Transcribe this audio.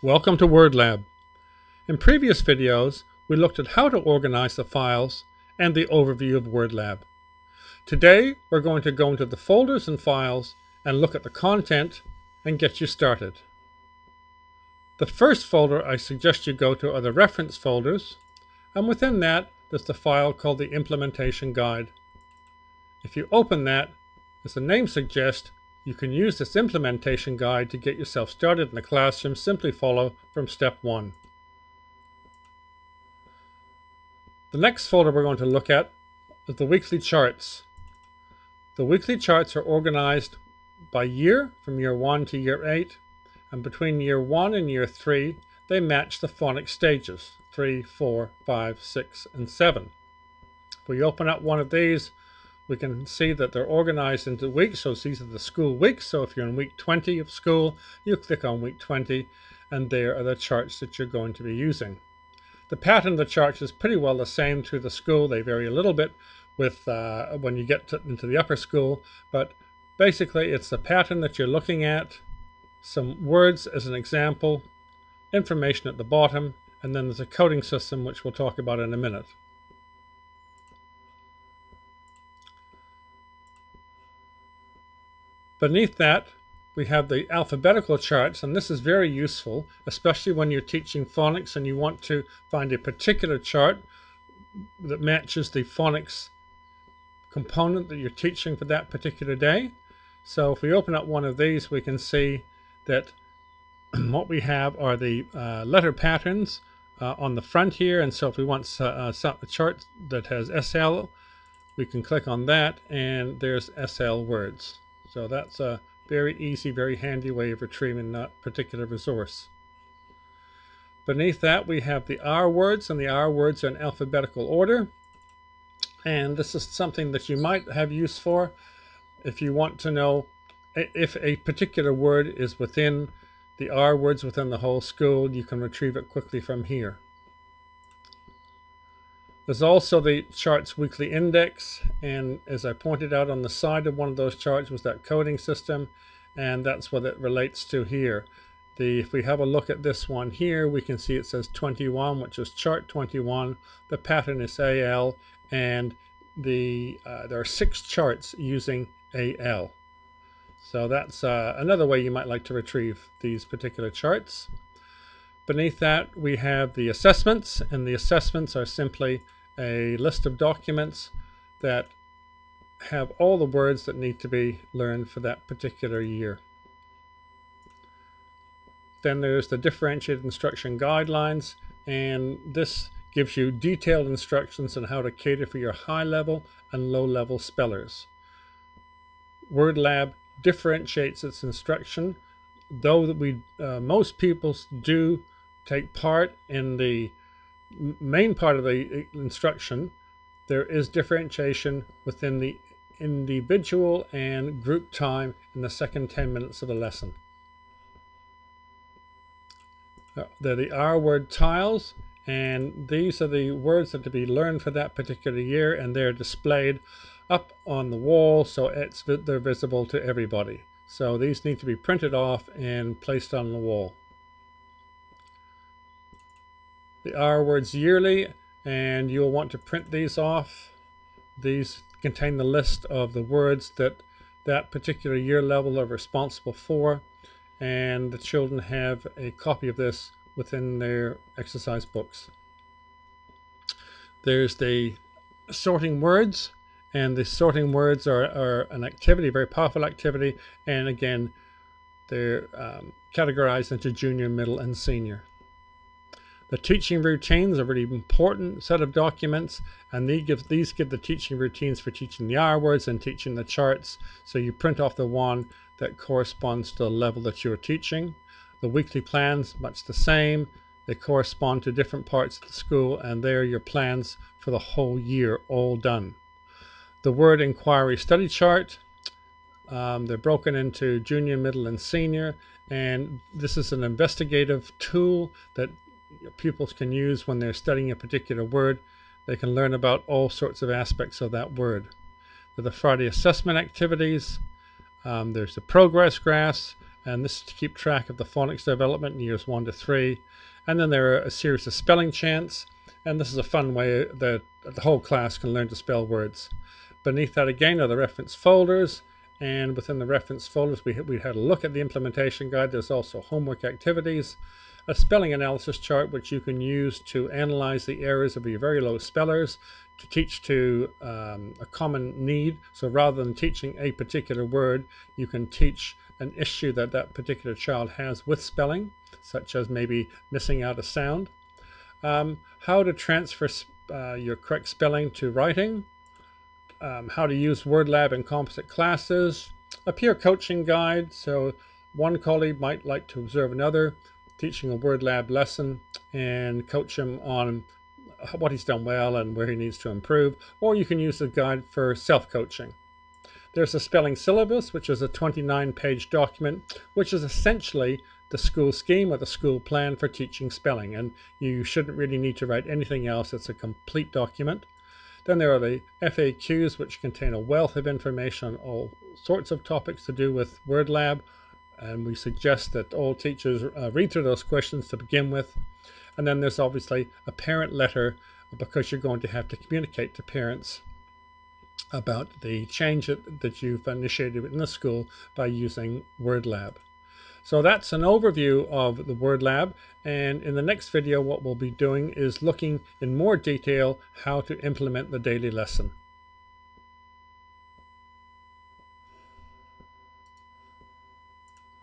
Welcome to WordLab. In previous videos, we looked at how to organize the files and the overview of WordLab. Today, we're going to go into the folders and files and look at the content and get you started. The first folder I suggest you go to are the reference folders, and within that, there's the file called the implementation guide. If you open that, as the name suggests, you can use this implementation guide to get yourself started in the classroom. Simply follow from step 1. The next folder we're going to look at is the weekly charts. The weekly charts are organized by year, from year 1 to year 8, and between year 1 and year 3, they match the phonics stages, 3, 4, 5, 6, and 7. If we open up one of these, we can see that they're organized into weeks. So these are the school weeks. So if you're in week 20 of school, you click on week 20, and there are the charts that you're going to be using. The pattern of the charts is pretty well the same through the school. They vary a little bit with when you get into the upper school, but basically it's the pattern that you're looking at, some words as an example, information at the bottom, and then there's a coding system which we'll talk about in a minute. Beneath that, we have the alphabetical charts, and this is very useful, especially when you're teaching phonics and you want to find a particular chart that matches the phonics component that you're teaching for that particular day. So if we open up one of these, we can see that what we have are the letter patterns on the front here, and so if we want a chart that has SL, we can click on that, and there's SL words. So that's a very easy, very handy way of retrieving that particular resource. Beneath that, we have the R words, and the R words are in alphabetical order. And this is something that you might have use for if you want to know if a particular word is within the R words within the whole school. You can retrieve it quickly from here. There's also the charts weekly index, and as I pointed out on the side of one of those charts was that coding system, and that's what it relates to here. If we have a look at this one here, we can see it says 21, which is chart 21. The pattern is AL, and there are 6 charts using AL. So that's another way you might like to retrieve these particular charts. Beneath that, we have the assessments, and the assessments are simply a list of documents that have all the words that need to be learned for that particular year. Then there's the differentiated instruction guidelines, and this gives you detailed instructions on how to cater for your high-level and low-level spellers. WordLab differentiates its instruction, though most pupils do take part in the main part of the instruction. There is differentiation within the individual and group time in the second 10 minutes of the lesson. They're the R word tiles, and these are the words that are to be learned for that particular year, and they're displayed up on the wall so they're visible to everybody. So these need to be printed off and placed on the wall. The R words yearly, and you'll want to print these off. These contain the list of the words that particular year level are responsible for, and the children have a copy of this within their exercise books. There's the sorting words, and the sorting words are an activity, a very powerful activity, and again, they're categorized into junior, middle, and senior. The teaching routines are a really important set of documents, and these give the teaching routines for teaching the R words and teaching the charts. So you print off the one that corresponds to the level that you're teaching. The weekly plans, much the same. They correspond to different parts of the school, and they're your plans for the whole year, all done. The word inquiry study chart, they're broken into junior, middle, and senior, and this is an investigative tool that your pupils can use when they're studying a particular word. They can learn about all sorts of aspects of that word. There are the Friday assessment activities. There's the progress graphs, and this is to keep track of the phonics development in years 1 to 3. And then there are a series of spelling chants, and this is a fun way that the whole class can learn to spell words. Beneath that again are the reference folders, and within the reference folders we had a look at the implementation guide. There's also homework activities, a spelling analysis chart which you can use to analyze the errors of your very low spellers, to teach to a common need. So rather than teaching a particular word, you can teach an issue that that particular child has with spelling, such as maybe missing out a sound. How to transfer your correct spelling to writing, how to use WordLab in composite classes, a peer coaching guide. So one colleague might like to observe another teaching a WordLab lesson and coach him on what he's done well and where he needs to improve, or you can use the guide for self-coaching. There's a spelling syllabus, which is a 29-page document, which is essentially the school scheme or the school plan for teaching spelling, and you shouldn't really need to write anything else. It's a complete document. Then there are the FAQs, which contain a wealth of information on all sorts of topics to do with WordLab, and we suggest that all teachers read through those questions to begin with. And then there's obviously a parent letter, because you're going to have to communicate to parents about the change that you've initiated in the school by using WordLab. So that's an overview of the WordLab, and in the next video what we'll be doing is looking in more detail how to implement the daily lesson.